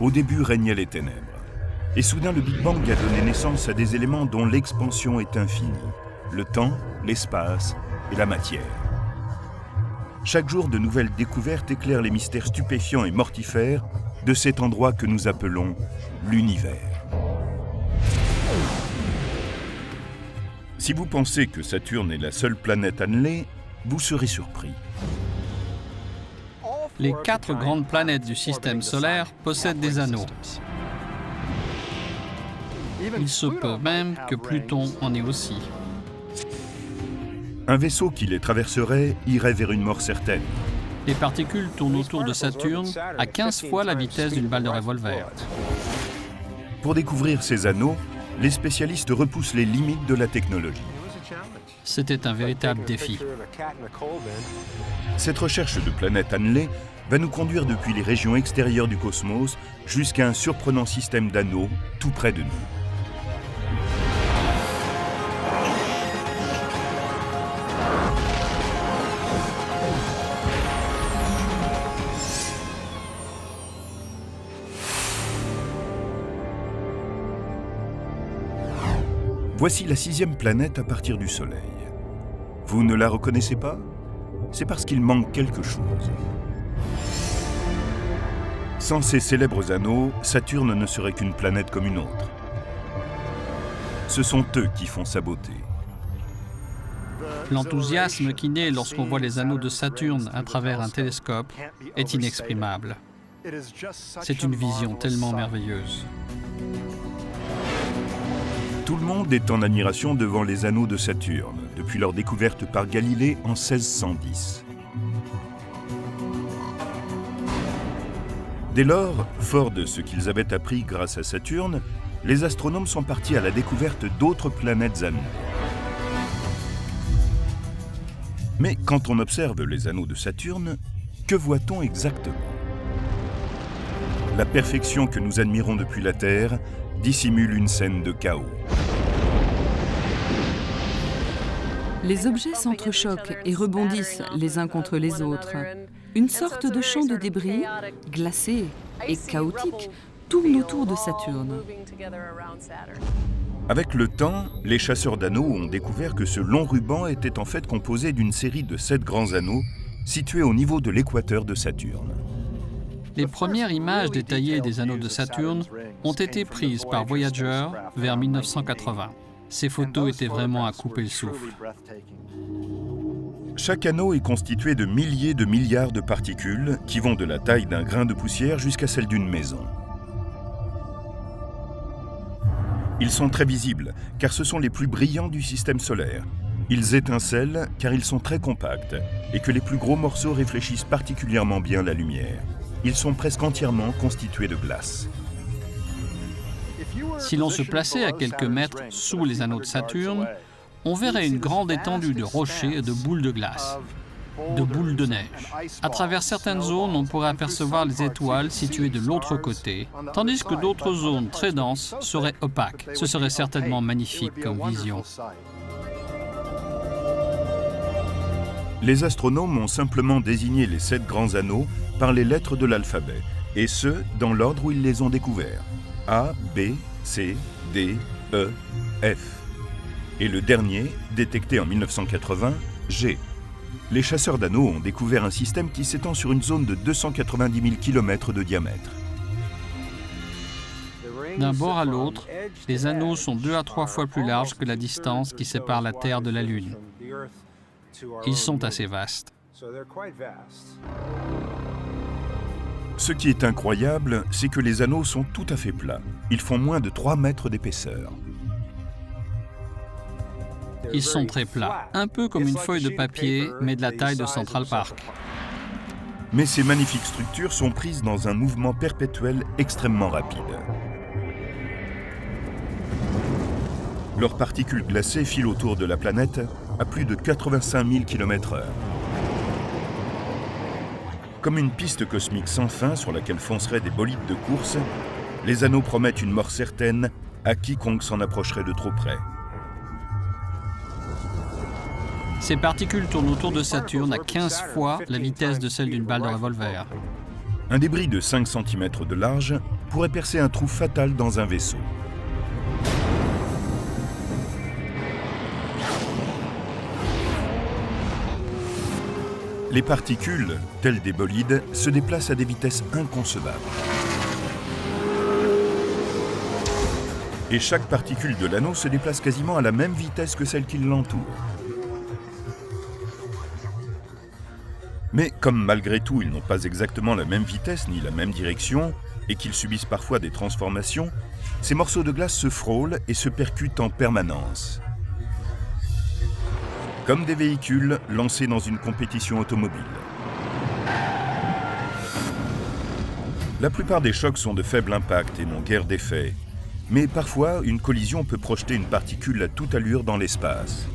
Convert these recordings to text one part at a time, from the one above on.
Au début régnaient les ténèbres. Et soudain, le Big Bang a donné naissance à des éléments dont l'expansion est infinie. Le temps, l'espace et la matière. Chaque jour, de nouvelles découvertes éclairent les mystères stupéfiants et mortifères de cet endroit que nous appelons l'univers. Si vous pensez que Saturne est la seule planète annelée, vous serez surpris. Les 4 grandes planètes du système solaire possèdent des anneaux. Il se peut même que Pluton en ait aussi. Un vaisseau qui les traverserait irait vers une mort certaine. Les particules tournent autour de Saturne à 15 fois la vitesse d'une balle de revolver. Pour découvrir ces anneaux, les spécialistes repoussent les limites de la technologie. C'était un véritable défi. Cette recherche de planètes annelées va nous conduire depuis les régions extérieures du cosmos jusqu'à un surprenant système d'anneaux tout près de nous. Voici la 6e planète à partir du Soleil. Vous ne la reconnaissez pas? C'est parce qu'il manque quelque chose. Sans ces célèbres anneaux, Saturne ne serait qu'une planète comme une autre. Ce sont eux qui font sa beauté. L'enthousiasme qui naît lorsqu'on voit les anneaux de Saturne à travers un télescope est inexprimable. C'est une vision tellement merveilleuse. Tout le monde est en admiration devant les anneaux de Saturne, depuis leur découverte par Galilée en 1610. Dès lors, forts de ce qu'ils avaient appris grâce à Saturne, les astronomes sont partis à la découverte d'autres planètes annelées. Mais quand on observe les anneaux de Saturne, que voit-on exactement? La perfection que nous admirons depuis la Terre dissimule une scène de chaos. Les objets s'entrechoquent et rebondissent les uns contre les autres. Une sorte de champ de débris, glacé et chaotique, tourne autour de Saturne. Avec le temps, les chasseurs d'anneaux ont découvert que ce long ruban était en fait composé d'une série de 7 grands anneaux situés au niveau de l'équateur de Saturne. Les premières images détaillées des anneaux de Saturne ont été prises par Voyager vers 1980. Ces photos étaient vraiment à couper le souffle. Chaque anneau est constitué de milliers de milliards de particules qui vont de la taille d'un grain de poussière jusqu'à celle d'une maison. Ils sont très visibles car ce sont les plus brillants du système solaire. Ils étincellent car ils sont très compacts et que les plus gros morceaux réfléchissent particulièrement bien la lumière. Ils sont presque entièrement constitués de glace. Si l'on se plaçait à quelques mètres sous les anneaux de Saturne, on verrait une grande étendue de rochers et de boules de glace, de boules de neige. À travers certaines zones, on pourrait apercevoir les étoiles situées de l'autre côté, tandis que d'autres zones très denses seraient opaques. Ce serait certainement magnifique comme vision. Les astronomes ont simplement désigné les 7 grands anneaux par les lettres de l'alphabet, et ce, dans l'ordre où ils les ont découverts. A, B, C, D, E, F. Et le dernier, détecté en 1980, G. Les chasseurs d'anneaux ont découvert un système qui s'étend sur une zone de 290 000 km de diamètre. D'un bord à l'autre, les anneaux sont 2 à 3 fois plus larges que la distance qui sépare la Terre de la Lune. Ils sont assez vastes. Ce qui est incroyable, c'est que les anneaux sont tout à fait plats. Ils font moins de 3 mètres d'épaisseur. Ils sont très plats, un peu comme une feuille de papier, mais de la taille de Central Park. Mais ces magnifiques structures sont prises dans un mouvement perpétuel extrêmement rapide. Leurs particules glacées filent autour de la planète à plus de 85 000 km/h. Comme une piste cosmique sans fin sur laquelle fonceraient des bolides de course, les anneaux promettent une mort certaine à quiconque s'en approcherait de trop près. Ces particules tournent autour de Saturne à 15 fois la vitesse de celle d'une balle de revolver. Un débris de 5 cm de large pourrait percer un trou fatal dans un vaisseau. Les particules, telles des bolides, se déplacent à des vitesses inconcevables. Et chaque particule de l'anneau se déplace quasiment à la même vitesse que celle qui l'entoure. Mais comme malgré tout ils n'ont pas exactement la même vitesse ni la même direction, et qu'ils subissent parfois des transformations, ces morceaux de glace se frôlent et se percutent en permanence. Comme des véhicules lancés dans une compétition automobile. La plupart des chocs sont de faible impact et n'ont guère d'effet. Mais parfois, une collision peut projeter une particule à toute allure dans l'espace.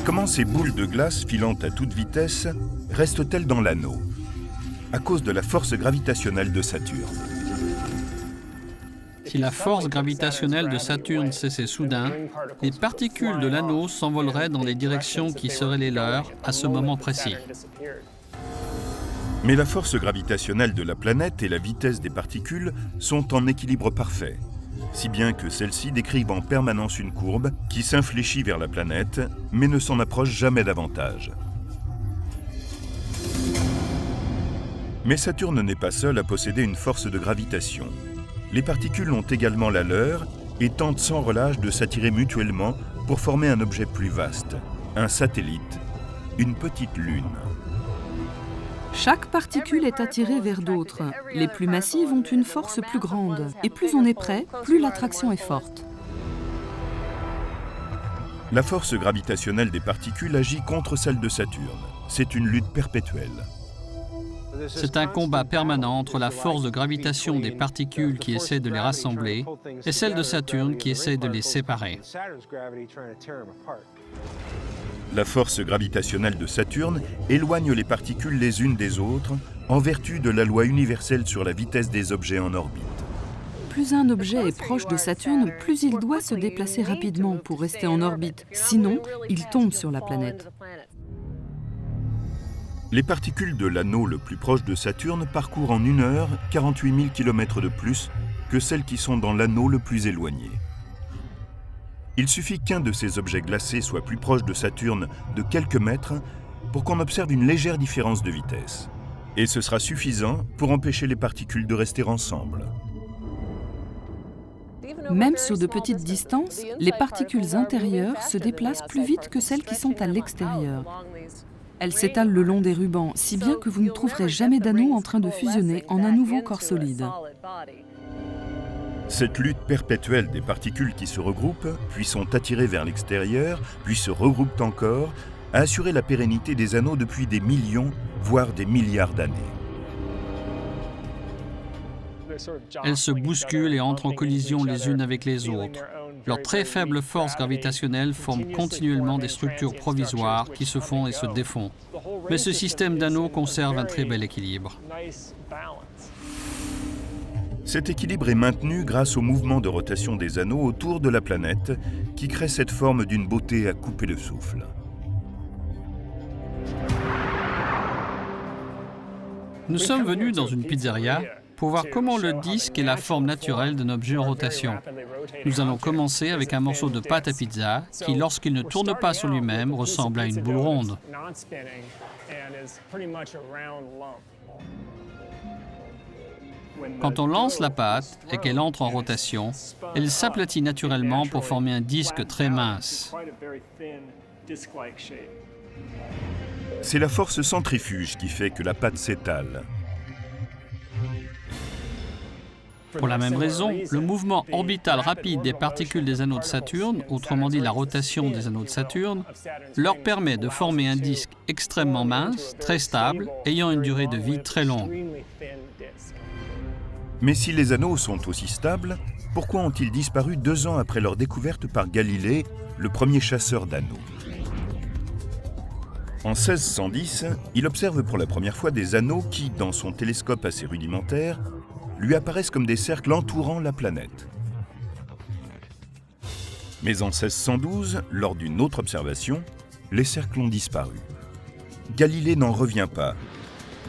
Comment ces boules de glace filant à toute vitesse restent-elles dans l'anneau? À cause de la force gravitationnelle de Saturne. Si la force gravitationnelle de Saturne cessait soudain, les particules de l'anneau s'envoleraient dans les directions qui seraient les leurs à ce moment précis. Mais la force gravitationnelle de la planète et la vitesse des particules sont en équilibre parfait, si bien que celles-ci décrivent en permanence une courbe qui s'infléchit vers la planète, mais ne s'en approche jamais davantage. Mais Saturne n'est pas seul à posséder une force de gravitation. Les particules ont également la leur et tentent sans relâche de s'attirer mutuellement pour former un objet plus vaste, un satellite, une petite lune. Chaque particule est attirée vers d'autres. Les plus massives ont une force plus grande. Et plus on est près, plus l'attraction est forte. La force gravitationnelle des particules agit contre celle de Saturne. C'est une lutte perpétuelle. C'est un combat permanent entre la force de gravitation des particules qui essaient de les rassembler et celle de Saturne qui essaie de les séparer. La force gravitationnelle de Saturne éloigne les particules les unes des autres en vertu de la loi universelle sur la vitesse des objets en orbite. Plus un objet est proche de Saturne, plus il doit se déplacer rapidement pour rester en orbite. Sinon, il tombe sur la planète. Les particules de l'anneau le plus proche de Saturne parcourent en 1 heure 48 000 km de plus que celles qui sont dans l'anneau le plus éloigné. Il suffit qu'un de ces objets glacés soit plus proche de Saturne de quelques mètres pour qu'on observe une légère différence de vitesse. Et ce sera suffisant pour empêcher les particules de rester ensemble. Même sur de petites distances, les particules intérieures se déplacent plus vite que celles qui sont à l'extérieur. Elles s'étalent le long des rubans, si bien que vous ne trouverez jamais d'anneau en train de fusionner en un nouveau corps solide. Cette lutte perpétuelle des particules qui se regroupent, puis sont attirées vers l'extérieur, puis se regroupent encore, a assuré la pérennité des anneaux depuis des millions, voire des milliards d'années. Elles se bousculent et entrent en collision les unes avec les autres. Leur très faible force gravitationnelle forme continuellement des structures provisoires qui se font et se défont. Mais ce système d'anneaux conserve un très bel équilibre. Cet équilibre est maintenu grâce au mouvement de rotation des anneaux autour de la planète qui crée cette forme d'une beauté à couper le souffle. Nous sommes venus dans une pizzeria pour voir comment le disque est la forme naturelle d'un objet en rotation. Nous allons commencer avec un morceau de pâte à pizza qui, lorsqu'il ne tourne pas sur lui-même, ressemble à une boule ronde. Quand on lance la pâte et qu'elle entre en rotation, elle s'aplatit naturellement pour former un disque très mince. C'est la force centrifuge qui fait que la pâte s'étale. Pour la même raison, le mouvement orbital rapide des particules des anneaux de Saturne, autrement dit la rotation des anneaux de Saturne, leur permet de former un disque extrêmement mince, très stable, ayant une durée de vie très longue. Mais si les anneaux sont aussi stables, pourquoi ont-ils disparu 2 ans après leur découverte par Galilée, le premier chasseur d'anneaux? En 1610, il observe pour la première fois des anneaux qui, dans son télescope assez rudimentaire, lui apparaissent comme des cercles entourant la planète. Mais en 1612, lors d'une autre observation, les cercles ont disparu. Galilée n'en revient pas,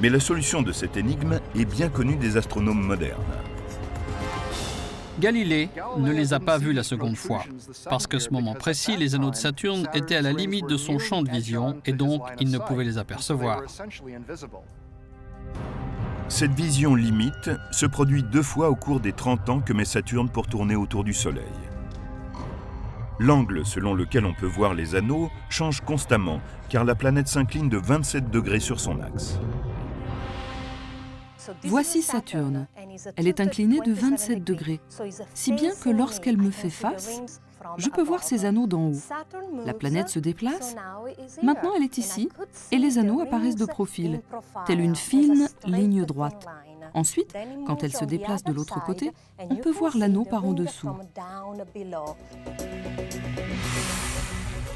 mais la solution de cette énigme est bien connue des astronomes modernes. Galilée ne les a pas vus la seconde fois, parce qu'à ce moment précis, les anneaux de Saturne étaient à la limite de son champ de vision et donc il ne pouvait les apercevoir. Cette vision limite se produit 2 fois au cours des 30 ans que met Saturne pour tourner autour du Soleil. L'angle selon lequel on peut voir les anneaux change constamment, car la planète s'incline de 27 degrés sur son axe. Voici Saturne. Elle est inclinée de 27 degrés, si bien que lorsqu'elle me fait face, je peux voir ses anneaux d'en haut. La planète se déplace. Maintenant, elle est ici, et les anneaux apparaissent de profil, telle une fine ligne droite. Ensuite, quand elle se déplace de l'autre côté, on peut voir l'anneau par en dessous.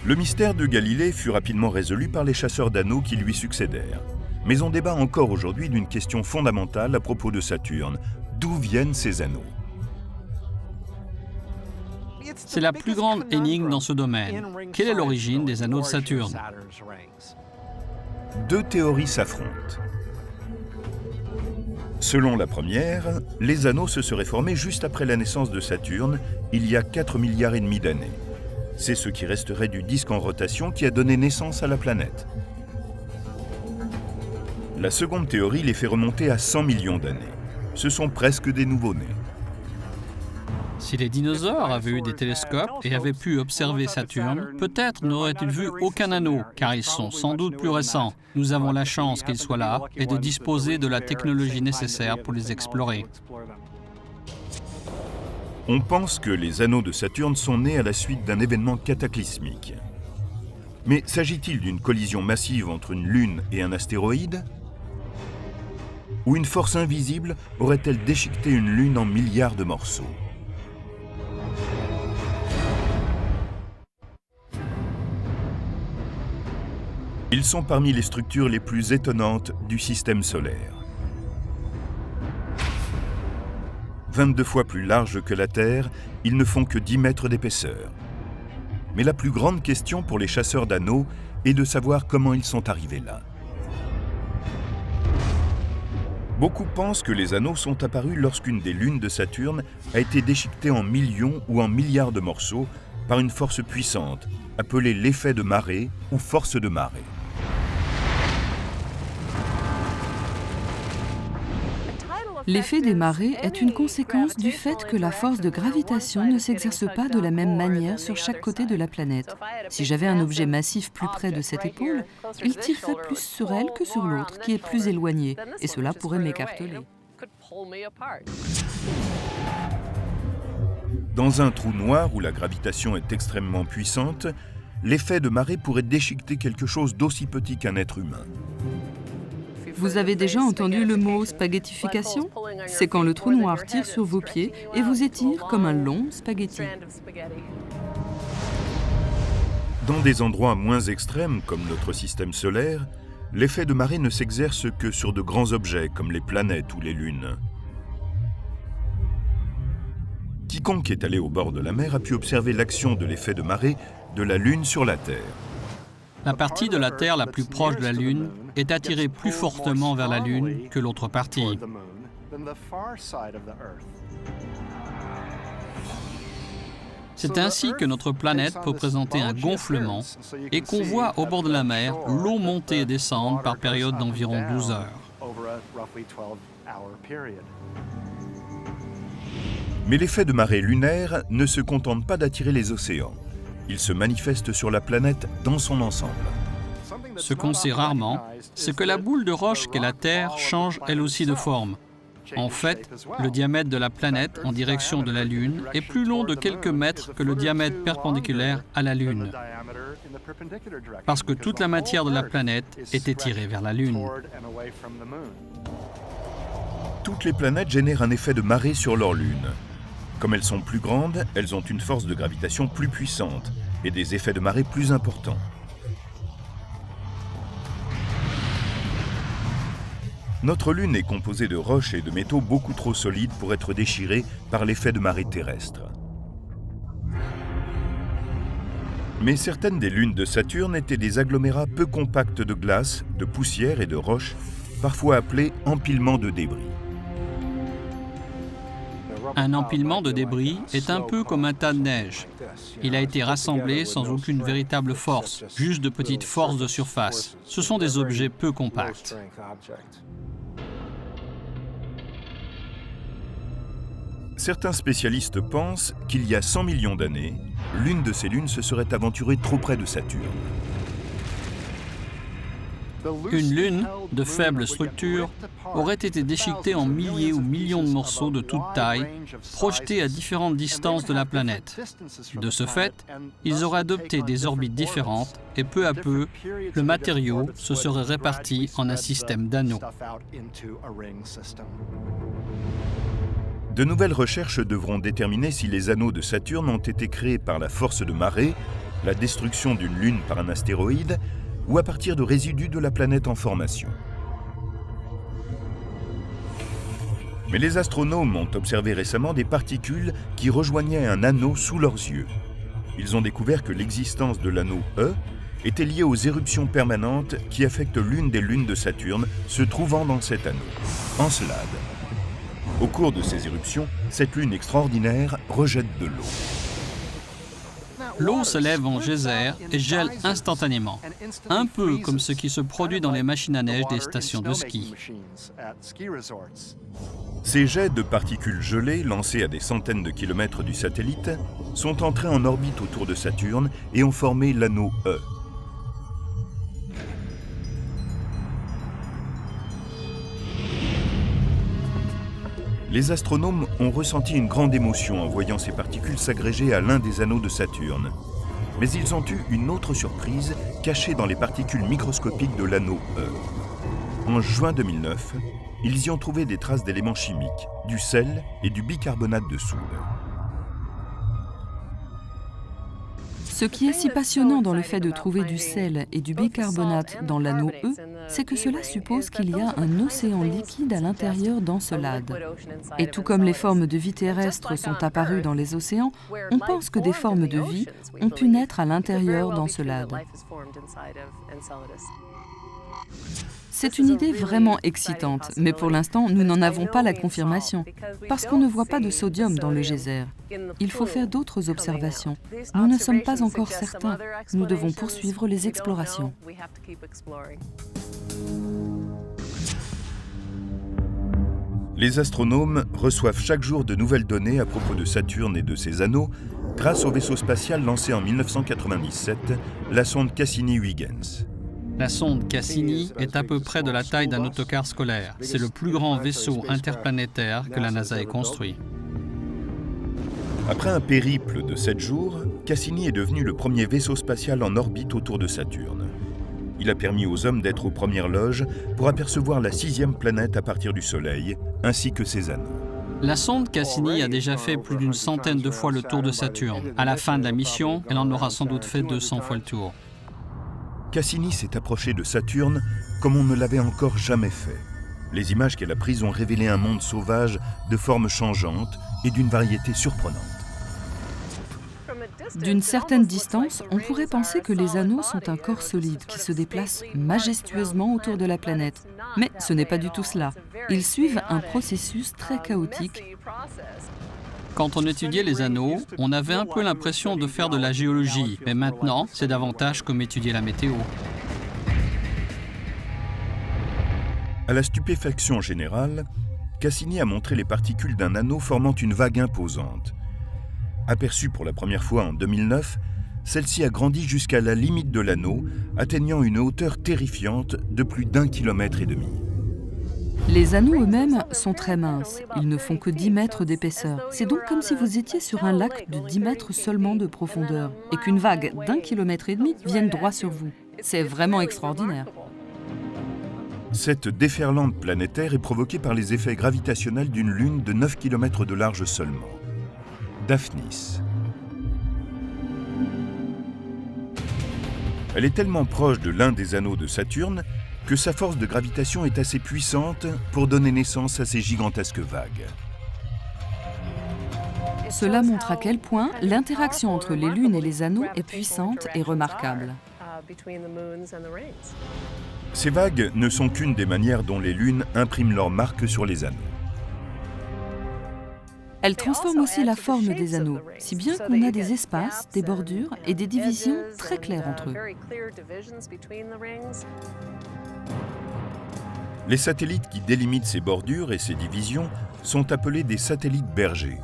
Le mystère de Galilée fut rapidement résolu par les chasseurs d'anneaux qui lui succédèrent. Mais on débat encore aujourd'hui d'une question fondamentale à propos de Saturne. D'où viennent ces anneaux ? C'est la plus grande énigme dans ce domaine. Quelle est l'origine des anneaux de Saturne ? 2 théories s'affrontent. Selon la première, les anneaux se seraient formés juste après la naissance de Saturne, il y a 4,5 milliards d'années. C'est ce qui resterait du disque en rotation qui a donné naissance à la planète. La seconde théorie les fait remonter à 100 millions d'années. Ce sont presque des nouveau-nés. Si les dinosaures avaient eu des télescopes et avaient pu observer Saturne, peut-être n'auraient-ils vu aucun anneau, car ils sont sans doute plus récents. Nous avons la chance qu'ils soient là et de disposer de la technologie nécessaire pour les explorer. On pense que les anneaux de Saturne sont nés à la suite d'un événement cataclysmique. Mais s'agit-il d'une collision massive entre une lune et un astéroïde ? Ou une force invisible aurait-elle déchiqueté une lune en milliards de morceaux ? Ils sont parmi les structures les plus étonnantes du système solaire. 22 fois plus larges que la Terre, ils ne font que 10 mètres d'épaisseur. Mais la plus grande question pour les chasseurs d'anneaux est de savoir comment ils sont arrivés là. Beaucoup pensent que les anneaux sont apparus lorsqu'une des lunes de Saturne a été déchiquetée en millions ou en milliards de morceaux par une force puissante, appelée l'effet de marée ou force de marée. L'effet des marées est une conséquence du fait que la force de gravitation ne s'exerce pas de la même manière sur chaque côté de la planète. Si j'avais un objet massif plus près de cette épaule, il tirerait plus sur elle que sur l'autre, qui est plus éloigné, et cela pourrait m'écarteler. Dans un trou noir où la gravitation est extrêmement puissante, l'effet de marée pourrait déchiqueter quelque chose d'aussi petit qu'un être humain. Vous avez déjà entendu le mot spaghettification ? C'est quand le trou noir tire sur vos pieds et vous étire comme un long spaghetti. Dans des endroits moins extrêmes comme notre système solaire, l'effet de marée ne s'exerce que sur de grands objets comme les planètes ou les lunes. Quiconque est allé au bord de la mer a pu observer l'action de l'effet de marée de la Lune sur la Terre. La partie de la Terre la plus proche de la Lune est attirée plus fortement vers la Lune que l'autre partie. C'est ainsi que notre planète peut présenter un gonflement et qu'on voit au bord de la mer l'eau monter et descendre par période d'environ 12 heures. Mais l'effet de marée lunaire ne se contente pas d'attirer les océans. Il se manifeste sur la planète dans son ensemble. Ce qu'on sait rarement, c'est que la boule de roche qu'est la Terre change elle aussi de forme. En fait, le diamètre de la planète en direction de la Lune est plus long de quelques mètres que le diamètre perpendiculaire à la Lune, parce que toute la matière de la planète est étirée vers la Lune. Toutes les planètes génèrent un effet de marée sur leur lune. Comme elles sont plus grandes, elles ont une force de gravitation plus puissante et des effets de marée plus importants. Notre Lune est composée de roches et de métaux beaucoup trop solides pour être déchirés par l'effet de marée terrestre. Mais certaines des lunes de Saturne étaient des agglomérats peu compacts de glace, de poussière et de roches, parfois appelés empilements de débris. Un empilement de débris est un peu comme un tas de neige. Il a été rassemblé sans aucune véritable force, juste de petites forces de surface. Ce sont des objets peu compacts. Certains spécialistes pensent qu'il y a 100 millions d'années, l'une de ces lunes se serait aventurée trop près de Saturne. Une lune de faible structure aurait été déchiquetée en milliers ou millions de morceaux de toute taille, projetés à différentes distances de la planète. De ce fait, ils auraient adopté des orbites différentes et peu à peu, le matériau se serait réparti en un système d'anneaux. De nouvelles recherches devront déterminer si les anneaux de Saturne ont été créés par la force de marée, la destruction d'une lune par un astéroïde, ou à partir de résidus de la planète en formation. Mais les astronomes ont observé récemment des particules qui rejoignaient un anneau sous leurs yeux. Ils ont découvert que l'existence de l'anneau E était liée aux éruptions permanentes qui affectent l'une des lunes de Saturne se trouvant dans cet anneau, Encelade. Au cours de ces éruptions, cette lune extraordinaire rejette de l'eau. L'eau se lève en geyser et gèle instantanément, un peu comme ce qui se produit dans les machines à neige des stations de ski. Ces jets de particules gelées, lancés à des centaines de kilomètres du satellite, sont entrés en orbite autour de Saturne et ont formé l'anneau E. Les astronomes ont ressenti une grande émotion en voyant ces particules s'agréger à l'un des anneaux de Saturne. Mais ils ont eu une autre surprise cachée dans les particules microscopiques de l'anneau E. En juin 2009, ils y ont trouvé des traces d'éléments chimiques, du sel et du bicarbonate de soude. Ce qui est si passionnant dans le fait de trouver du sel et du bicarbonate dans l'anneau E, c'est que cela suppose qu'il y a un océan liquide à l'intérieur d'Encelade. Et tout comme les formes de vie terrestres sont apparues dans les océans, on pense que des formes de vie ont pu naître à l'intérieur d'Encelade. C'est une idée vraiment excitante, mais pour l'instant, nous n'en avons pas la confirmation, parce qu'on ne voit pas de sodium dans le geyser. Il faut faire d'autres observations. Nous ne sommes pas encore certains. Nous devons poursuivre les explorations. Les astronomes reçoivent chaque jour de nouvelles données à propos de Saturne et de ses anneaux grâce au vaisseau spatial lancé en 1997, la sonde Cassini-Huygens. La sonde Cassini est à peu près de la taille d'un autocar scolaire. C'est le plus grand vaisseau interplanétaire que la NASA ait construit. Après un périple de 7 jours, Cassini est devenu le premier vaisseau spatial en orbite autour de Saturne. Il a permis aux hommes d'être aux premières loges pour apercevoir la 6e planète à partir du Soleil, ainsi que ses anneaux. La sonde Cassini a déjà fait plus d'une centaine de fois le tour de Saturne. À la fin de la mission, elle en aura sans doute fait 200 fois le tour. Cassini s'est approché de Saturne comme on ne l'avait encore jamais fait. Les images qu'elle a prises ont révélé un monde sauvage de formes changeantes et d'une variété surprenante. D'une certaine distance, on pourrait penser que les anneaux sont un corps solide qui se déplace majestueusement autour de la planète. Mais ce n'est pas du tout cela. Ils suivent un processus très chaotique. Quand on étudiait les anneaux, on avait un peu l'impression de faire de la géologie, mais maintenant, c'est davantage comme étudier la météo. À la stupéfaction générale, Cassini a montré les particules d'un anneau formant une vague imposante. Aperçue pour la première fois en 2009, celle-ci a grandi jusqu'à la limite de l'anneau, atteignant une hauteur terrifiante de plus d'1,5 km. Les anneaux eux-mêmes sont très minces. Ils ne font que 10 mètres d'épaisseur. C'est donc comme si vous étiez sur un lac de 10 mètres seulement de profondeur et qu'une vague d'1,5 km vienne droit sur vous. C'est vraiment extraordinaire. Cette déferlante planétaire est provoquée par les effets gravitationnels d'une lune de 9 km de large seulement, Daphnis. Elle est tellement proche de l'un des anneaux de Saturne que sa force de gravitation est assez puissante pour donner naissance à ces gigantesques vagues. Cela montre à quel point l'interaction entre les lunes et les anneaux est puissante et remarquable. Ces vagues ne sont qu'une des manières dont les lunes impriment leur marque sur les anneaux. Elles transforment aussi la forme des anneaux, si bien qu'on a des espaces, des bordures et des divisions très claires entre eux. Les satellites qui délimitent ces bordures et ces divisions sont appelés des satellites bergers.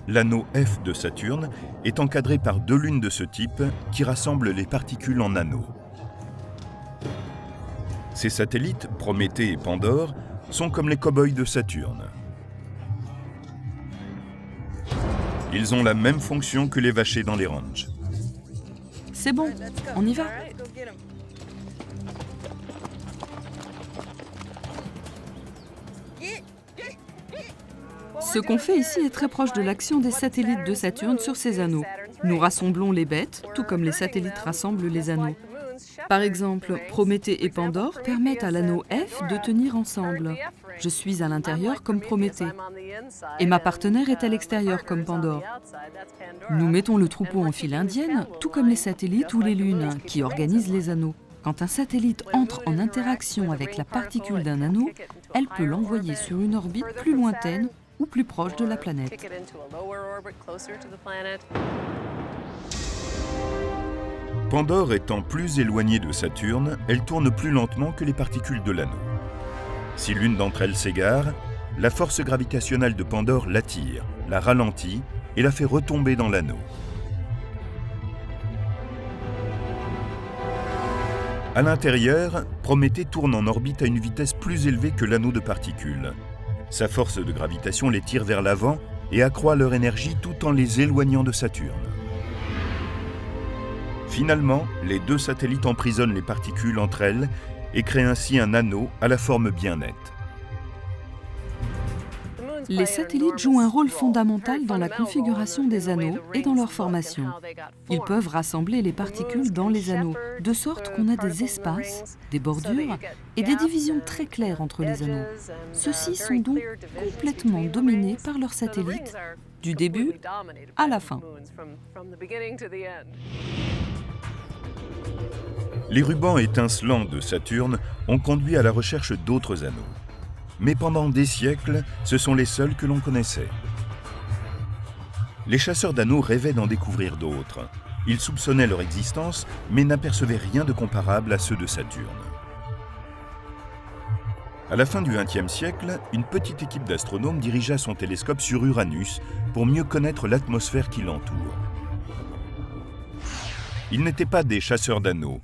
L'anneau F de Saturne est encadré par 2 lunes de ce type qui rassemblent les particules en anneaux. Ces satellites, Prométhée et Pandore, sont comme les cow-boys de Saturne. Ils ont la même fonction que les vachers dans les ranchs. C'est bon, on y va. Ce qu'on fait ici est très proche de l'action des satellites de Saturne sur ces anneaux. Nous rassemblons les bêtes, tout comme les satellites rassemblent les anneaux. Par exemple, Prométhée et Pandore permettent à l'anneau F de tenir ensemble. Je suis à l'intérieur comme Prométhée. Et ma partenaire est à l'extérieur comme Pandore. Nous mettons le troupeau en file indienne, tout comme les satellites ou les lunes, qui organisent les anneaux. Quand un satellite entre en interaction avec la particule d'un anneau, elle peut l'envoyer sur une orbite plus lointaine ou plus proche de la planète. Pandore étant plus éloignée de Saturne, elle tourne plus lentement que les particules de l'anneau. Si l'une d'entre elles s'égare, la force gravitationnelle de Pandore l'attire, la ralentit et la fait retomber dans l'anneau. À l'intérieur, Prométhée tourne en orbite à une vitesse plus élevée que l'anneau de particules. Sa force de gravitation les tire vers l'avant et accroît leur énergie tout en les éloignant de Saturne. Finalement, les 2 satellites emprisonnent les particules entre elles et créent ainsi un anneau à la forme bien nette. Les satellites jouent un rôle fondamental dans la configuration des anneaux et dans leur formation. Ils peuvent rassembler les particules dans les anneaux, de sorte qu'on a des espaces, des bordures et des divisions très claires entre les anneaux. Ceux-ci sont donc complètement dominés par leurs satellites, du début à la fin. Les rubans étincelants de Saturne ont conduit à la recherche d'autres anneaux. Mais pendant des siècles, ce sont les seuls que l'on connaissait. Les chasseurs d'anneaux rêvaient d'en découvrir d'autres. Ils soupçonnaient leur existence, mais n'apercevaient rien de comparable à ceux de Saturne. À la fin du XXe siècle, une petite équipe d'astronomes dirigea son télescope sur Uranus pour mieux connaître l'atmosphère qui l'entoure. Ils n'étaient pas des chasseurs d'anneaux,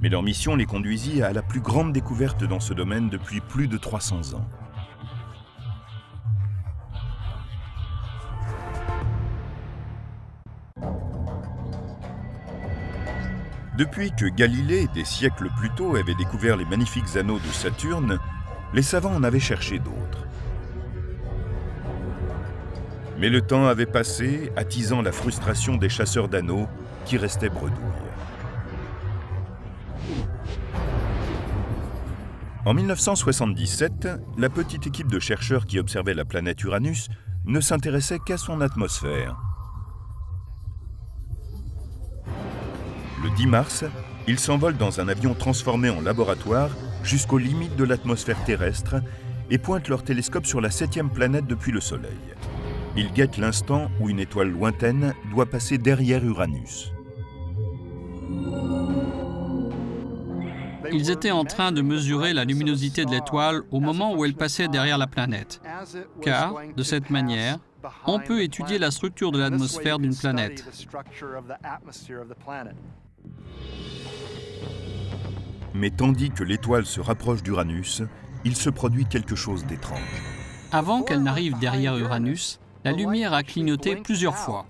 mais leur mission les conduisit à la plus grande découverte dans ce domaine depuis plus de 300 ans. Depuis que Galilée, des siècles plus tôt, avait découvert les magnifiques anneaux de Saturne, les savants en avaient cherché d'autres. Mais le temps avait passé, attisant la frustration des chasseurs d'anneaux qui restaient bredouilles. En 1977, la petite équipe de chercheurs qui observait la planète Uranus ne s'intéressait qu'à son atmosphère. Le 10 mars, ils s'envolent dans un avion transformé en laboratoire jusqu'aux limites de l'atmosphère terrestre et pointent leur télescope sur la 7e planète depuis le Soleil. Ils guettent l'instant où une étoile lointaine doit passer derrière Uranus. Ils étaient en train de mesurer la luminosité de l'étoile au moment où elle passait derrière la planète, car, de cette manière, on peut étudier la structure de l'atmosphère d'une planète. Mais tandis que l'étoile se rapproche d'Uranus, il se produit quelque chose d'étrange. Avant qu'elle n'arrive derrière Uranus, la lumière a clignoté plusieurs fois.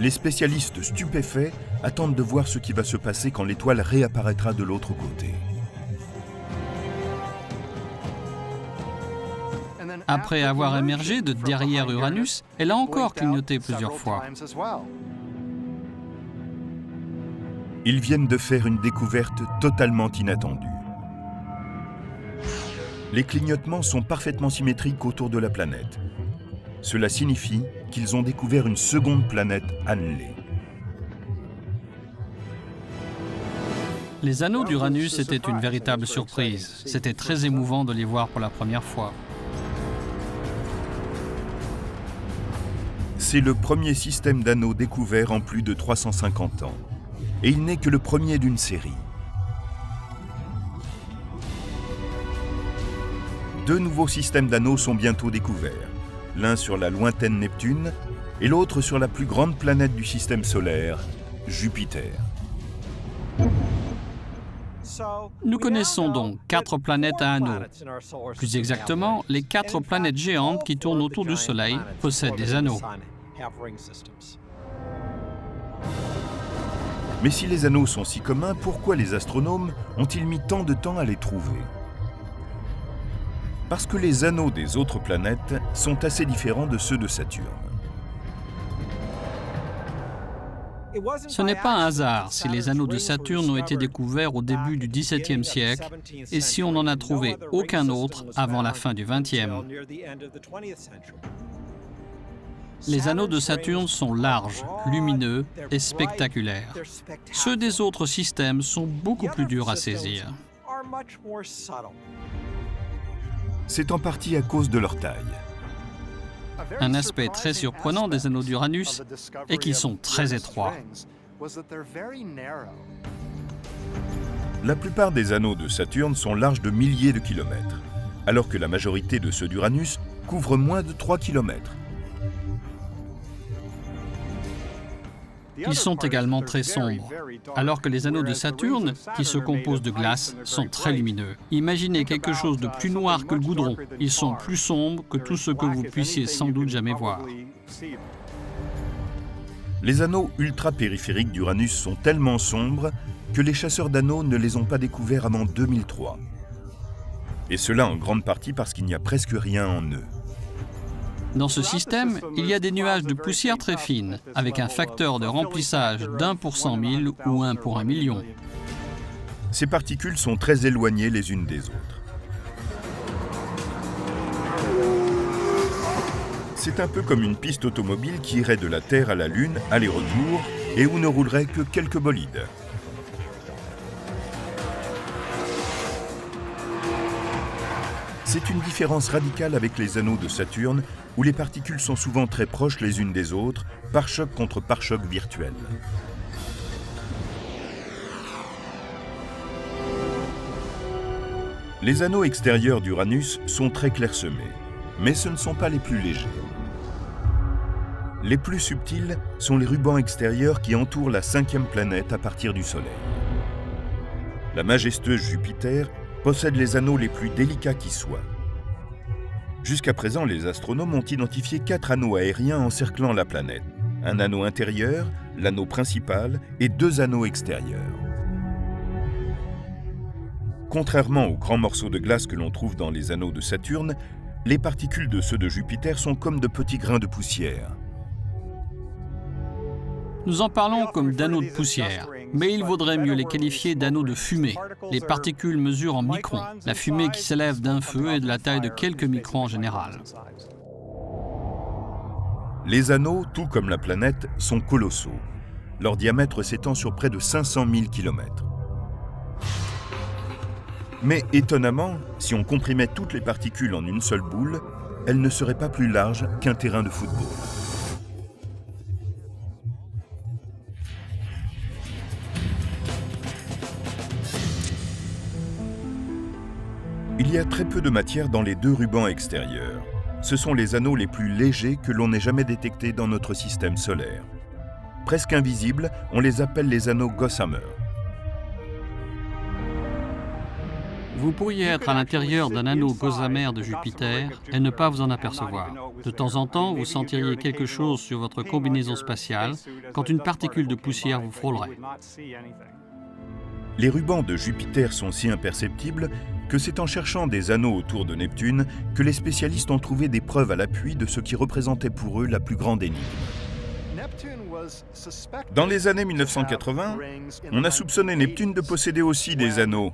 Les spécialistes stupéfaits attendent de voir ce qui va se passer quand l'étoile réapparaîtra de l'autre côté. Après avoir émergé de derrière Uranus, elle a encore clignoté plusieurs fois. Ils viennent de faire une découverte totalement inattendue. Les clignotements sont parfaitement symétriques autour de la planète. Cela signifie qu'ils ont découvert une seconde planète annelée. Les anneaux d'Uranus étaient une véritable surprise. C'était très émouvant de les voir pour la première fois. C'est le premier système d'anneaux découvert en plus de 350 ans. Et il n'est que le premier d'une série. Deux nouveaux systèmes d'anneaux sont bientôt découverts. L'un sur la lointaine Neptune et l'autre sur la plus grande planète du système solaire, Jupiter. Nous connaissons donc 4 planètes à anneaux. Plus exactement, les 4 planètes géantes qui tournent autour du Soleil possèdent des anneaux. Mais si les anneaux sont si communs, pourquoi les astronomes ont-ils mis tant de temps à les trouver? Parce que les anneaux des autres planètes sont assez différents de ceux de Saturne. Ce n'est pas un hasard si les anneaux de Saturne ont été découverts au début du XVIIe siècle et si on n'en a trouvé aucun autre avant la fin du XXe. Les anneaux de Saturne sont larges, lumineux et spectaculaires. Ceux des autres systèmes sont beaucoup plus durs à saisir. C'est en partie à cause de leur taille. Un aspect très surprenant des anneaux d'Uranus est qu'ils sont très étroits. La plupart des anneaux de Saturne sont larges de milliers de kilomètres, alors que la majorité de ceux d'Uranus couvrent moins de 3 kilomètres. Ils sont également très sombres, alors que les anneaux de Saturne, qui se composent de glace, sont très lumineux. Imaginez quelque chose de plus noir que le goudron. Ils sont plus sombres que tout ce que vous puissiez sans doute jamais voir. Les anneaux ultra-périphériques d'Uranus sont tellement sombres que les chasseurs d'anneaux ne les ont pas découverts avant 2003. Et cela en grande partie parce qu'il n'y a presque rien en eux. Dans ce système, il y a des nuages de poussière très fine, avec un facteur de remplissage d'1 pour 100 000 ou 1 pour 1 million. Ces particules sont très éloignées les unes des autres. C'est un peu comme une piste automobile qui irait de la Terre à la Lune, aller-retour, et où ne rouleraient que quelques bolides. C'est une différence radicale avec les anneaux de Saturne, où les particules sont souvent très proches les unes des autres, pare-choc contre pare-choc virtuel. Les anneaux extérieurs d'Uranus sont très clairsemés, mais ce ne sont pas les plus légers. Les plus subtils sont les rubans extérieurs qui entourent la 5e planète à partir du Soleil. La majestueuse Jupiter possède les anneaux les plus délicats qui soient. Jusqu'à présent, les astronomes ont identifié 4 anneaux aériens encerclant la planète. Un anneau intérieur, l'anneau principal et 2 anneaux extérieurs. Contrairement aux grands morceaux de glace que l'on trouve dans les anneaux de Saturne, les particules de ceux de Jupiter sont comme de petits grains de poussière. Nous en parlons comme d'anneaux de poussière, mais il vaudrait mieux les qualifier d'anneaux de fumée. Les particules mesurent en microns. La fumée qui s'élève d'un feu est de la taille de quelques microns en général. Les anneaux, tout comme la planète, sont colossaux. Leur diamètre s'étend sur près de 500 000 km. Mais étonnamment, si on comprimait toutes les particules en une seule boule, elles ne seraient pas plus larges qu'un terrain de football. Il y a très peu de matière dans les 2 rubans extérieurs. Ce sont les anneaux les plus légers que l'on ait jamais détectés dans notre système solaire. Presque invisibles, on les appelle les anneaux Gossamer. Vous pourriez être à l'intérieur d'un anneau Gossamer de Jupiter et ne pas vous en apercevoir. De temps en temps, vous sentiriez quelque chose sur votre combinaison spatiale quand une particule de poussière vous frôlerait. Les rubans de Jupiter sont si imperceptibles que c'est en cherchant des anneaux autour de Neptune que les spécialistes ont trouvé des preuves à l'appui de ce qui représentait pour eux la plus grande énigme. Dans les années 1980, on a soupçonné Neptune de posséder aussi des anneaux.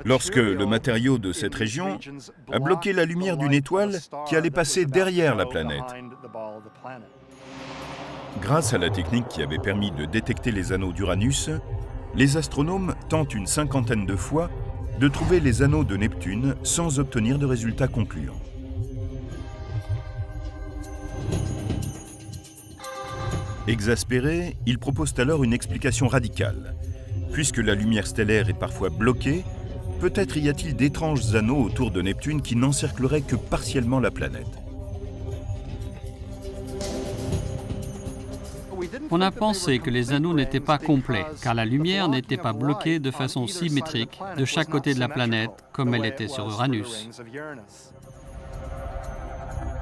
lorsque le matériau de cette région a bloqué la lumière d'une étoile qui allait passer derrière la planète. Grâce à la technique qui avait permis de détecter les anneaux d'Uranus, les astronomes tentent une cinquantaine de fois de trouver les anneaux de Neptune sans obtenir de résultats concluants. Exaspérés, ils proposent alors une explication radicale. Puisque la lumière stellaire est parfois bloquée, peut-être y a-t-il d'étranges anneaux autour de Neptune qui n'encercleraient que partiellement la planète. On a pensé que les anneaux n'étaient pas complets, car la lumière n'était pas bloquée de façon symétrique de chaque côté de la planète, comme elle était sur Uranus.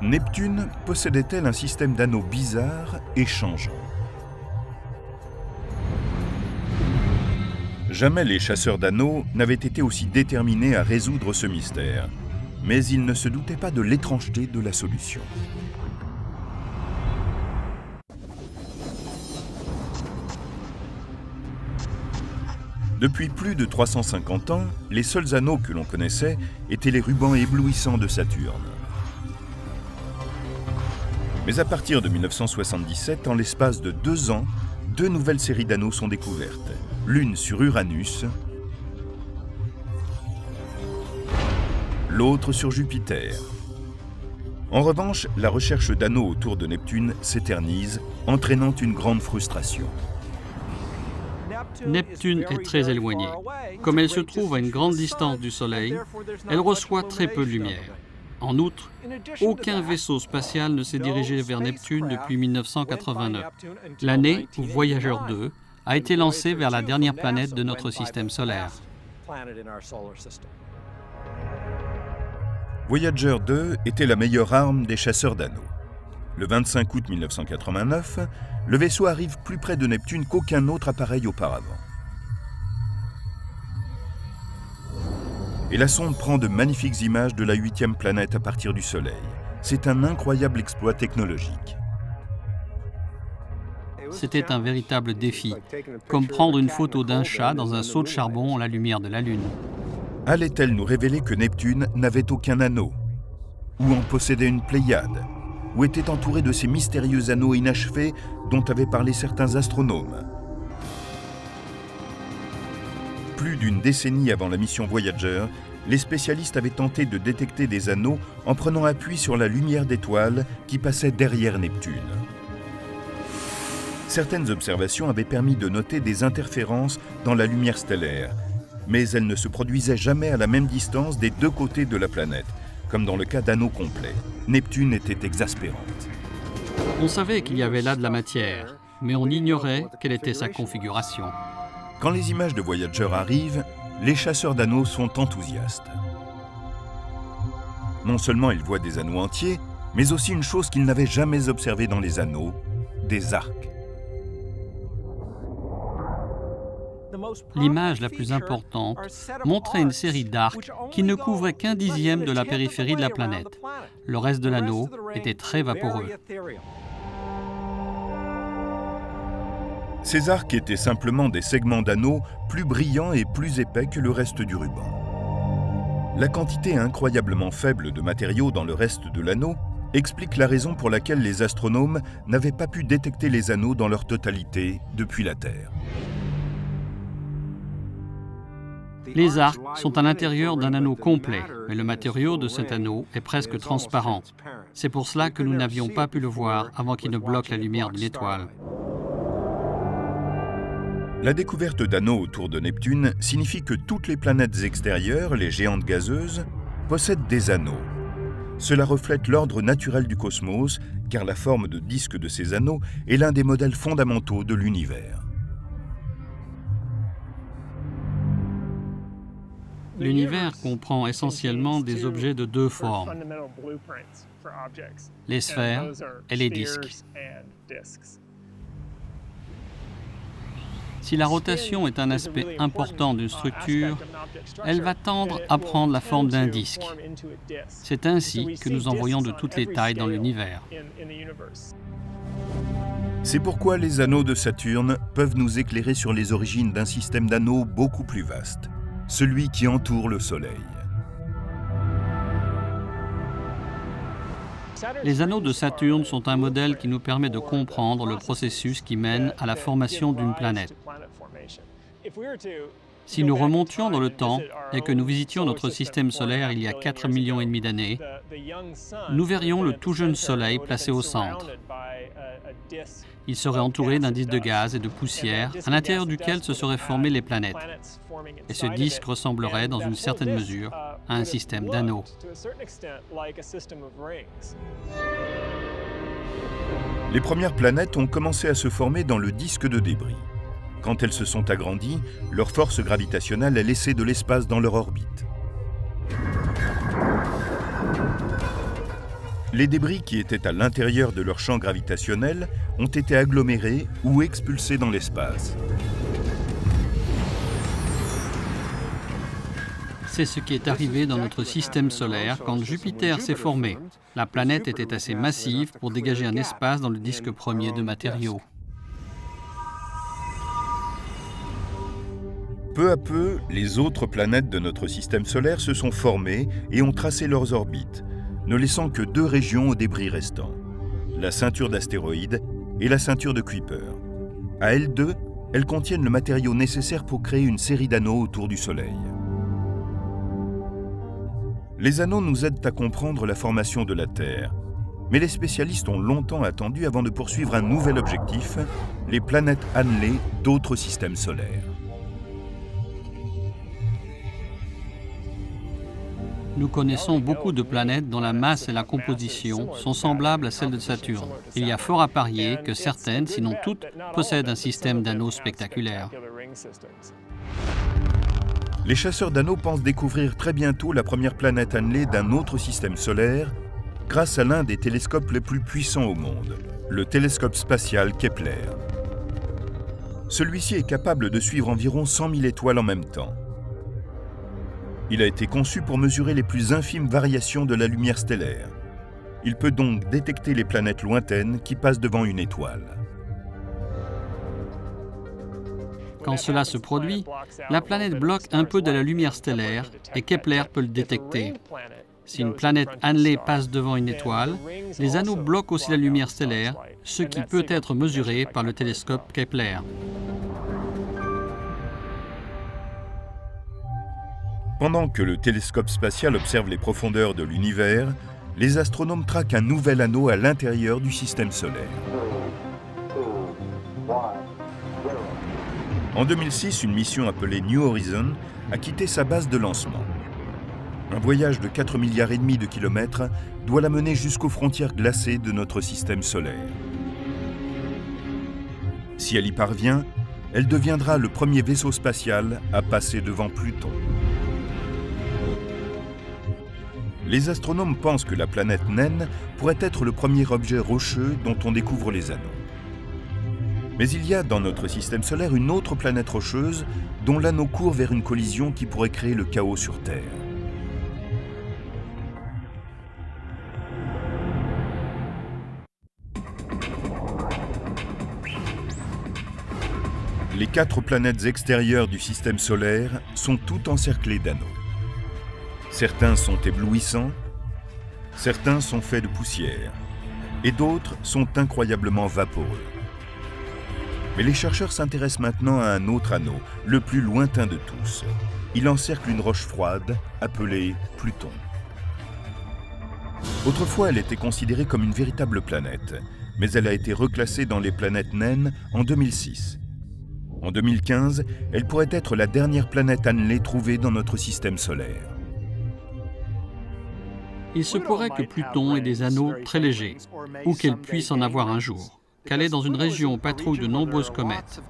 Neptune possédait-elle un système d'anneaux bizarre et changeant? Jamais les chasseurs d'anneaux n'avaient été aussi déterminés à résoudre ce mystère, mais ils ne se doutaient pas de l'étrangeté de la solution. Depuis plus de 350 ans, les seuls anneaux que l'on connaissait étaient les rubans éblouissants de Saturne. Mais à partir de 1977, en l'espace de 2 ans, 2 nouvelles séries d'anneaux sont découvertes. L'une sur Uranus, l'autre sur Jupiter. En revanche, la recherche d'anneaux autour de Neptune s'éternise, entraînant une grande frustration. Neptune est très éloignée. Comme elle se trouve à une grande distance du Soleil, elle reçoit très peu de lumière. En outre, aucun vaisseau spatial ne s'est dirigé vers Neptune depuis 1989, l'année où Voyager 2 a été lancé vers la dernière planète de notre système solaire. Voyager 2 était la meilleure arme des chasseurs d'anneaux. Le 25 août 1989, le vaisseau arrive plus près de Neptune qu'aucun autre appareil auparavant. Et la sonde prend de magnifiques images de la 8e planète à partir du Soleil. C'est un incroyable exploit technologique. C'était un véritable défi, comme prendre une photo d'un chat dans un seau de charbon à la lumière de la Lune. Allait-elle nous révéler que Neptune n'avait aucun anneau? Ou en possédait une Pléiade? Ou était entourée de ces mystérieux anneaux inachevés dont avaient parlé certains astronomes? Plus d'une décennie avant la mission Voyager, les spécialistes avaient tenté de détecter des anneaux en prenant appui sur la lumière d'étoiles qui passait derrière Neptune. Certaines observations avaient permis de noter des interférences dans la lumière stellaire, mais elles ne se produisaient jamais à la même distance des 2 côtés de la planète, comme dans le cas d'anneaux complets. Neptune était exaspérante. On savait qu'il y avait là de la matière, mais on ignorait quelle était sa configuration. Quand les images de Voyager arrivent, les chasseurs d'anneaux sont enthousiastes. Non seulement ils voient des anneaux entiers, mais aussi une chose qu'ils n'avaient jamais observée dans les anneaux, des arcs. L'image la plus importante montrait une série d'arcs qui ne couvraient qu'un dixième de la périphérie de la planète. Le reste de l'anneau était très vaporeux. Ces arcs étaient simplement des segments d'anneaux plus brillants et plus épais que le reste du ruban. La quantité incroyablement faible de matériaux dans le reste de l'anneau explique la raison pour laquelle les astronomes n'avaient pas pu détecter les anneaux dans leur totalité depuis la Terre. Les arcs sont à l'intérieur d'un anneau complet, mais le matériau de cet anneau est presque transparent. C'est pour cela que nous n'avions pas pu le voir avant qu'il ne bloque la lumière d'une étoile. La découverte d'anneaux autour de Neptune signifie que toutes les planètes extérieures, les géantes gazeuses, possèdent des anneaux. Cela reflète l'ordre naturel du cosmos, car la forme de disque de ces anneaux est l'un des modèles fondamentaux de l'univers. L'univers comprend essentiellement des objets de 2 formes, les sphères et les disques. Si la rotation est un aspect important d'une structure, elle va tendre à prendre la forme d'un disque. C'est ainsi que nous en voyons de toutes les tailles dans l'univers. C'est pourquoi les anneaux de Saturne peuvent nous éclairer sur les origines d'un système d'anneaux beaucoup plus vaste. celui qui entoure le Soleil. Les anneaux de Saturne sont un modèle qui nous permet de comprendre le processus qui mène à la formation d'une planète. Si nous remontions dans le temps et que nous visitions notre système solaire il y a 4,5 millions d'années, nous verrions le tout jeune Soleil placé au centre. Il serait entouré d'un disque de gaz et de poussière à l'intérieur duquel se seraient formées les planètes. Et ce disque ressemblerait dans une certaine mesure à un système d'anneaux. Les premières planètes ont commencé à se former dans le disque de débris. Quand elles se sont agrandies, leur force gravitationnelle a laissé de l'espace dans leur orbite. Les débris qui étaient à l'intérieur de leur champ gravitationnel ont été agglomérés ou expulsés dans l'espace. C'est ce qui est arrivé dans notre système solaire quand Jupiter s'est formé. La planète était assez massive pour dégager un espace dans le disque premier de matériaux. Peu à peu, les autres planètes de notre système solaire se sont formées et ont tracé leurs orbites, ne laissant que 2 régions aux débris restants, la ceinture d'astéroïdes et la ceinture de Kuiper. À elles deux, elles contiennent le matériau nécessaire pour créer une série d'anneaux autour du Soleil. Les anneaux nous aident à comprendre la formation de la Terre, mais les spécialistes ont longtemps attendu avant de poursuivre un nouvel objectif, les planètes annelées d'autres systèmes solaires. Nous connaissons beaucoup de planètes dont la masse et la composition sont semblables à celles de Saturne. Il y a fort à parier que certaines, sinon toutes, possèdent un système d'anneaux spectaculaire. Les chasseurs d'anneaux pensent découvrir très bientôt la première planète annelée d'un autre système solaire grâce à l'un des télescopes les plus puissants au monde, le télescope spatial Kepler. Celui-ci est capable de suivre environ 100 000 étoiles en même temps. Il a été conçu pour mesurer les plus infimes variations de la lumière stellaire. Il peut donc détecter les planètes lointaines qui passent devant une étoile. Quand cela se produit, la planète bloque un peu de la lumière stellaire et Kepler peut le détecter. Si une planète annelée passe devant une étoile, les anneaux bloquent aussi la lumière stellaire, ce qui peut être mesuré par le télescope Kepler. Pendant que le télescope spatial observe les profondeurs de l'univers, les astronomes traquent un nouvel anneau à l'intérieur du système solaire. En 2006, une mission appelée New Horizons a quitté sa base de lancement. Un voyage de 4,5 milliards de kilomètres doit la mener jusqu'aux frontières glacées de notre système solaire. Si elle y parvient, elle deviendra le premier vaisseau spatial à passer devant Pluton. Les astronomes pensent que la planète naine pourrait être le premier objet rocheux dont on découvre les anneaux. Mais il y a dans notre système solaire une autre planète rocheuse dont l'anneau court vers une collision qui pourrait créer le chaos sur Terre. Les 4 planètes extérieures du système solaire sont toutes encerclées d'anneaux. Certains sont éblouissants, certains sont faits de poussière, et d'autres sont incroyablement vaporeux. Mais les chercheurs s'intéressent maintenant à un autre anneau, le plus lointain de tous. Il encercle une roche froide, appelée Pluton. Autrefois, elle était considérée comme une véritable planète, mais elle a été reclassée dans les planètes naines en 2006. En 2015, elle pourrait être la dernière planète annelée trouvée dans notre système solaire. Il se pourrait que Pluton ait des anneaux très légers, ou qu'elle puisse en avoir un jour, qu'elle est dans une région où patrouillent de nombreuses comètes.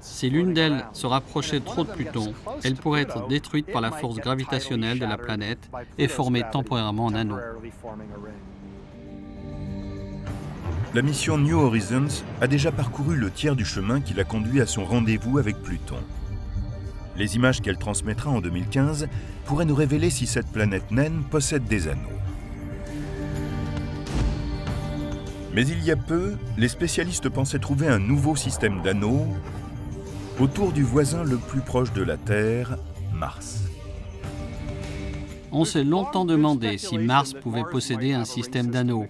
Si l'une d'elles se rapprochait trop de Pluton, elle pourrait être détruite par la force gravitationnelle de la planète et former temporairement un anneau. La mission New Horizons a déjà parcouru le tiers du chemin qui l'a conduit à son rendez-vous avec Pluton. Les images qu'elle transmettra en 2015 pourraient nous révéler si cette planète naine possède des anneaux. Mais il y a peu, les spécialistes pensaient trouver un nouveau système d'anneaux autour du voisin le plus proche de la Terre, Mars. On s'est longtemps demandé si Mars pouvait posséder un système d'anneaux.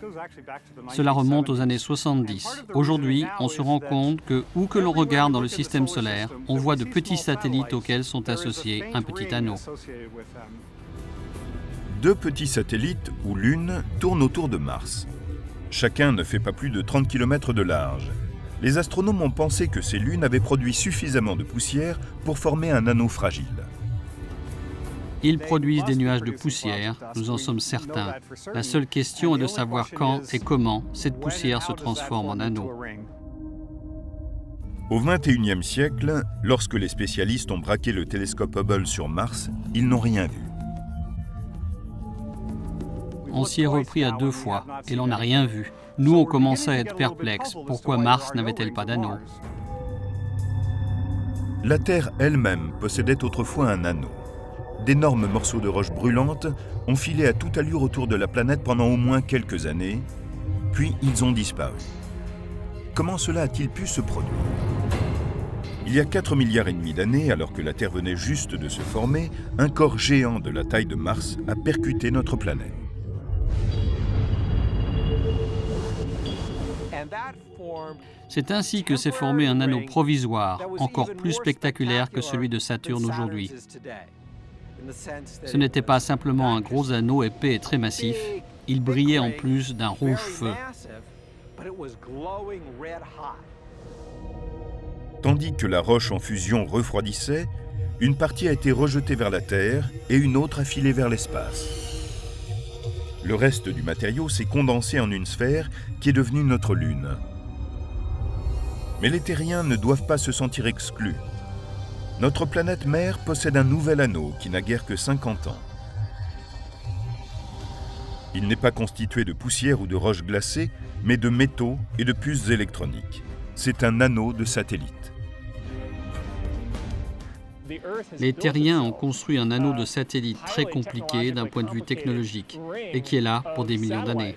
Cela remonte aux années 70. Aujourd'hui, on se rend compte que, où que l'on regarde dans le système solaire, on voit de petits satellites auxquels sont associés un petit anneau. 2 petits satellites, ou lunes, tournent autour de Mars. Chacun ne fait pas plus de 30 km de large. Les astronomes ont pensé que ces lunes avaient produit suffisamment de poussière pour former un anneau fragile. Ils produisent des nuages de poussière, nous en sommes certains. La seule question est de savoir quand et comment cette poussière se transforme en anneau. Au XXIe siècle, lorsque les spécialistes ont braqué le télescope Hubble sur Mars, ils n'ont rien vu. On s'y est repris à 2 fois et l'on n'a rien vu. Nous, on commençait à être perplexes. Pourquoi Mars n'avait-elle pas d'anneau? La Terre elle-même possédait autrefois un anneau. D'énormes morceaux de roches brûlantes ont filé à toute allure autour de la planète pendant au moins quelques années, puis ils ont disparu. Comment cela a-t-il pu se produire? Il y a 4,5 milliards d'années, alors que la Terre venait juste de se former, un corps géant de la taille de Mars a percuté notre planète. C'est ainsi que s'est formé un anneau provisoire, encore plus spectaculaire que celui de Saturne aujourd'hui. Ce n'était pas simplement un gros anneau épais et très massif, il brillait en plus d'un rouge feu. Tandis que la roche en fusion refroidissait, une partie a été rejetée vers la Terre et une autre a filé vers l'espace. Le reste du matériau s'est condensé en une sphère qui est devenue notre Lune. Mais les terriens ne doivent pas se sentir exclus. Notre planète mère possède un nouvel anneau qui n'a guère que 50 ans. Il n'est pas constitué de poussière ou de roches glacées, mais de métaux et de puces électroniques. C'est un anneau de satellite. Les terriens ont construit un anneau de satellite très compliqué d'un point de vue technologique et qui est là pour des millions d'années.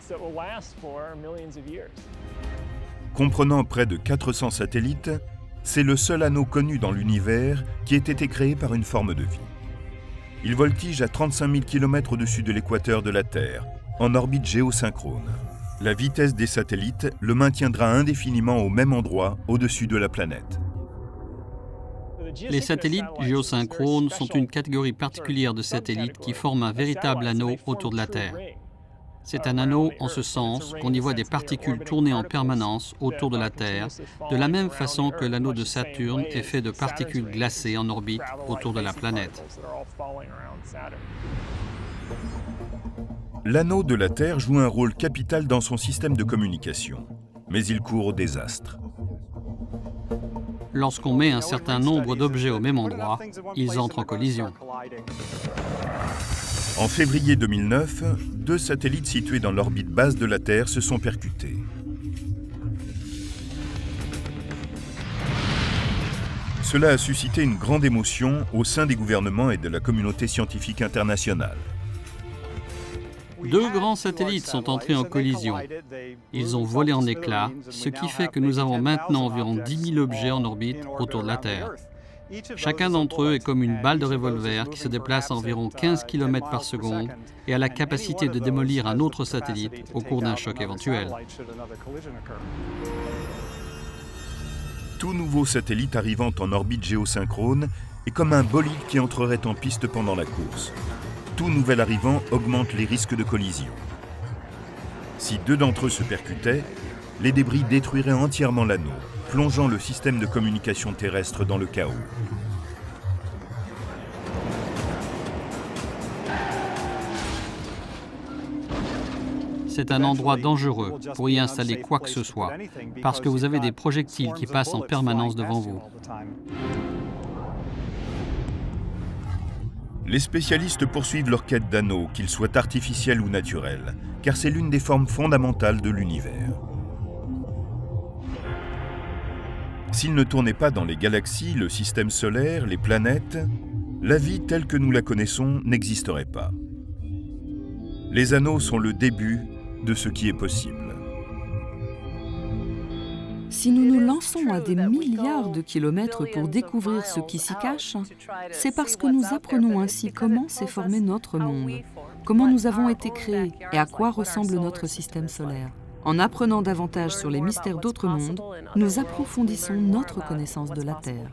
Comprenant près de 400 satellites, c'est le seul anneau connu dans l'univers qui ait été créé par une forme de vie. Il voltige à 35 000 km au-dessus de l'équateur de la Terre, en orbite géosynchrone. La vitesse des satellites le maintiendra indéfiniment au même endroit au-dessus de la planète. Les satellites géosynchrones sont une catégorie particulière de satellites qui forment un véritable anneau autour de la Terre. C'est un anneau en ce sens qu'on y voit des particules tourner en permanence autour de la Terre, de la même façon que l'anneau de Saturne est fait de particules glacées en orbite autour de la planète. L'anneau de la Terre joue un rôle capital dans son système de communication, mais il court au désastre. Lorsqu'on met un certain nombre d'objets au même endroit, ils entrent en collision. En février 2009, 2 satellites situés dans l'orbite basse de la Terre se sont percutés. Cela a suscité une grande émotion au sein des gouvernements et de la communauté scientifique internationale. 2 grands satellites sont entrés en collision. Ils ont volé en éclats, ce qui fait que nous avons maintenant environ 10 000 objets en orbite autour de la Terre. Chacun d'entre eux est comme une balle de revolver qui se déplace à environ 15 km par seconde et a la capacité de démolir un autre satellite au cours d'un choc éventuel. Tout nouveau satellite arrivant en orbite géosynchrone est comme un bolide qui entrerait en piste pendant la course. Tout nouvel arrivant augmente les risques de collision. Si 2 d'entre eux se percutaient, les débris détruiraient entièrement l'anneau, plongeant le système de communication terrestre dans le chaos. C'est un endroit dangereux pour y installer quoi que ce soit, parce que vous avez des projectiles qui passent en permanence devant vous. Les spécialistes poursuivent leur quête d'anneaux, qu'ils soient artificiels ou naturels, car c'est l'une des formes fondamentales de l'univers. S'ils ne tournaient pas dans les galaxies, le système solaire, les planètes, la vie telle que nous la connaissons n'existerait pas. Les anneaux sont le début de ce qui est possible. Si nous nous lançons à des milliards de kilomètres pour découvrir ce qui s'y cache, c'est parce que nous apprenons ainsi comment s'est formé notre monde, comment nous avons été créés et à quoi ressemble notre système solaire. En apprenant davantage sur les mystères d'autres mondes, nous approfondissons notre connaissance de la Terre.